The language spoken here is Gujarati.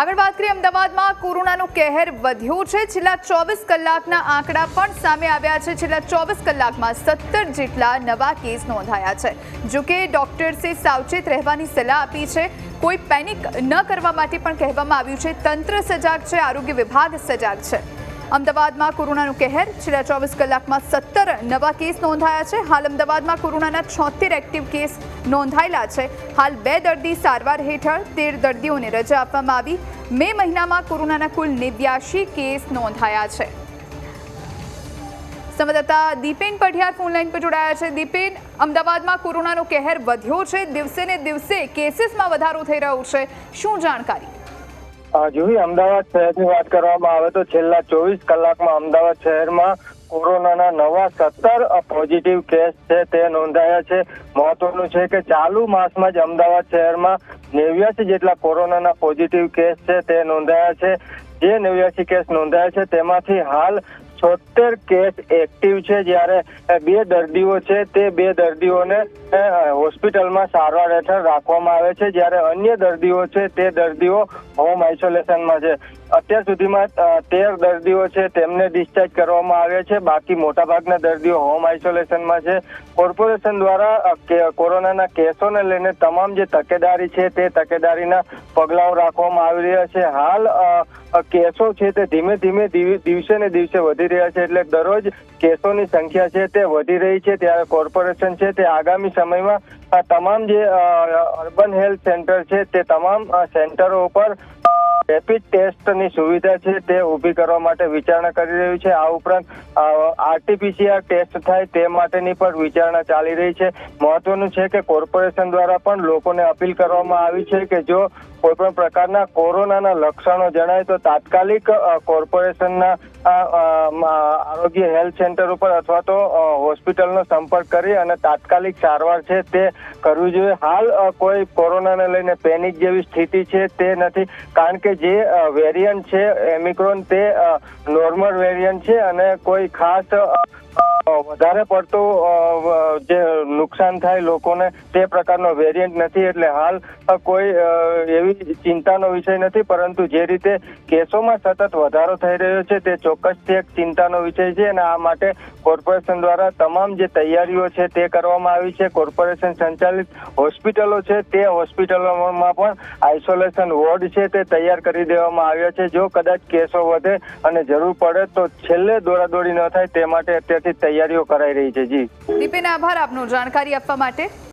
આગળ વાત કરીએ અમદાવાદમાં કોરોનાનો કહેર વધ્યો છે। છેલ્લા 24 કલાકના આંકડા પણ સામે આવ્યા છે। છેલ્લા 24 કલાકમાં 17 જેટલા નવા કેસ નોંધાયા છે। જો કે ડોક્ટર્સે સાવચેત રહેવાની સલાહ આપી છે। કોઈ પેનિક ન કરવા માટે પણ કહેવામાં આવ્યું છે। તંત્ર સજાગ છે, આરોગ્ય વિભાગ સજાગ છે। અમદાવાદમાં કોરોનાનો કહેર, છેલ્લા 24 કલાકમાં 17 નવા કેસ નોંધાયા છે। હાલ અમદાવાદમાં કોરોનાના 76 એક્ટિવ કેસ નોંધાયેલા છે। હાલ 2 દર્દી સારવાર હેઠળ, 13 દર્દીઓને રજા આપવામાં આવી। મે મહિનામાં કોરોનાના કુલ 89 કેસ નોંધાયા છે। સંવાદદાતા દીપેન પઢિયાર ફોનલાઈન પર જોડાયા છે। દીપેન, અમદાવાદમાં કોરોનાનો કહેર વધ્યો છે, દિવસે ને દિવસે કેસીસમાં વધારો થઈ રહ્યો છે, શું જાણકારી? જોઈ અમદાવાદ શહેરની વાત કરવામાં આવે તો છેલ્લા 24 કલાકમાં અમદાવાદ શહેરમાં કોરોનાના નવા 17 પોઝિટિવ કેસ છે તે નોંધાયા છે। મહત્વનું છે કે ચાલુ માસમાં જ અમદાવાદ શહેરમાં 89 જેટલા કોરોનાના પોઝિટિવ કેસ છે તે નોંધાયા છે। જે 89 કેસ નોંધાયા છે તેમાંથી હાલ 76 કેસ એક્ટિવ છે, જ્યારે 2 દર્દીઓ છે તે 2 દર્દીઓને હોસ્પિટલમાં સારવાર હેઠળ રાખવામાં આવે છે, જ્યારે અન્ય દર્દીઓ છે તે દર્દીઓ હોમ આઇસોલેશનમાં છે। અત્યાર સુધીમાં 13 દર્દીઓ છે તેમને ડિસ્ચાર્જ કરવામાં આવ્યા છે, બાકી મોટાભાગના દર્દીઓ હોમ આઇસોલેશનમાં છે। કોર્પોરેશન દ્વારા કોરોનાના કેસોને લઈને તમામ જે તકેદારી છે તે તકેદારીના પગલાઓ રાખવામાં આવી રહ્યા છે। હાલ કેસો છે તે ધીમે ધીમે દિવસે ને દિવસે વધી રહ્યા છે, એટલે દરરોજ કેસોની સંખ્યા છે તે વધી રહી છે। ત્યારે કોર્પોરેશન છે તે આગામી સમયમાં તમામ જે અર્બન હેલ્થ સેન્ટર છે તે તમામ સેન્ટરો ઉપર રેપિડ ટેસ્ટની સુવિધા છે તે ઊભી કરવા માટે વિચારણા કરી રહ્યું છે। આ ઉપરાંત આરટીપીસીઆર ટેસ્ટ થાય તે માટેની પણ વિચારણા ચાલી રહી છે। મહત્વનું છે કે કોર્પોરેશન દ્વારા પણ લોકોને અપીલ કરવામાં આવી છે કે જો કોઈ પણ પ્રકારના કોરોનાના લક્ષણો જણાય તો તાત્કાલિક કોર્પોરેશનના આરોગ્ય હેલ્થ સેન્ટર ઉપર અથવા તો હોસ્પિટલનો સંપર્ક કરી અને તાત્કાલિક સારવાર છે તે કરવી જોઈએ। હાલ કોઈ કોરોનાને લઈને પેનિક જેવી સ્થિતિ છે તે નથી, કારણ કે જે વેરિયન્ટ છે ઓમિક્રોન તે નોર્મલ વેરિયન્ટ છે અને કોઈ ખાસ વધારે પડતું જે નુકસાન થાય લોકોને તે પ્રકારનો વેરિયન્ટ નથી, એટલે હાલ કોઈ એવી ચિંતાનો વિષય નથી। પરંતુ જે રીતે કેસોમાં સતત વધારો થઈ રહ્યો છે તે ચોક્કસથી એક ચિંતાનો વિષય છે અને આ માટે કોર્પોરેશન દ્વારા તમામ જે તૈયારીઓ છે તે કરવામાં આવી છે। કોર્પોરેશન સંચાલિત હોસ્પિટલો છે તે હોસ્પિટલોમાં પણ આઇસોલેશન વોર્ડ છે તે તૈયાર કરી દેવામાં આવ્યા છે। જો કદાચ કેસો વધે અને જરૂર પડે તો છેલ્લે દોડાદોડી ન થાય તે માટે અત્યારથી તૈયારીઓ કરાઈ રહી છે। જી દીપેન, આભાર આપનો જાણકારી આપવા માટે।